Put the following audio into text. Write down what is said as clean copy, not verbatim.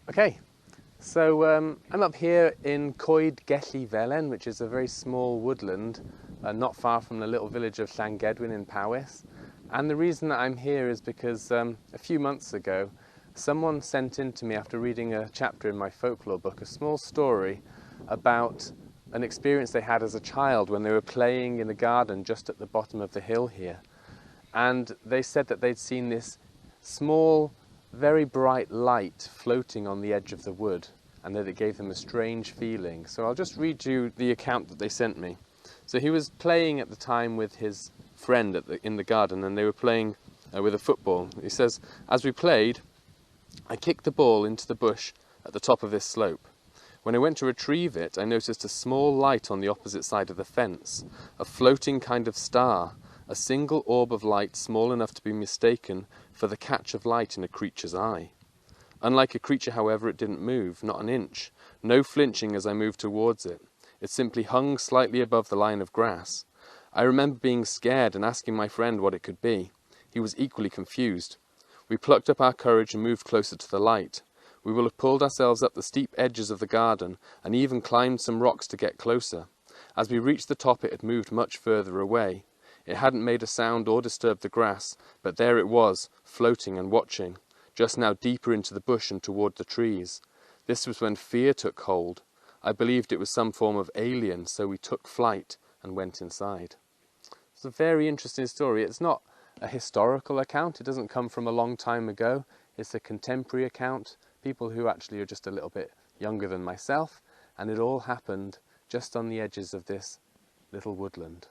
Okay, so I'm up here in Coed Gelli-Felen, which is a very small woodland not far from the little village of Llangedwin in Powys. And the reason that I'm here is because a few months ago someone sent in to me, after reading a chapter in my folklore book, a small story about an experience they had as a child when they were playing in the garden just at the bottom of the hill here. And they said that they'd seen this small, very bright light floating on the edge of the wood, and that it gave them a strange feeling. So I'll just read you the account that they sent me. So he was playing at the time with his friend in the garden, and they were playing with a football. He says, "As we played, I kicked the ball into the bush at the top of this slope. When I went to retrieve it, I noticed a small light on the opposite side of the fence, a floating kind of star, a single orb of light small enough to be mistaken for the catch of light in a creature's eye. Unlike a creature, however, it didn't move, not an inch, no flinching as I moved towards it. It simply hung slightly above the line of grass. I remember being scared and asking my friend what it could be. He was equally confused. We plucked up our courage and moved closer to the light. We will have pulled ourselves up the steep edges of the garden and even climbed some rocks to get closer. As we reached the top, it had moved much further away. It hadn't made a sound or disturbed the grass, but there it was, floating and watching, just now deeper into the bush and toward the trees. This was when fear took hold. I believed it was some form of alien, so we took flight and went inside." It's a very interesting story. It's not a historical account. It doesn't come from a long time ago. It's a contemporary account, people who actually are just a little bit younger than myself, and it all happened just on the edges of this little woodland.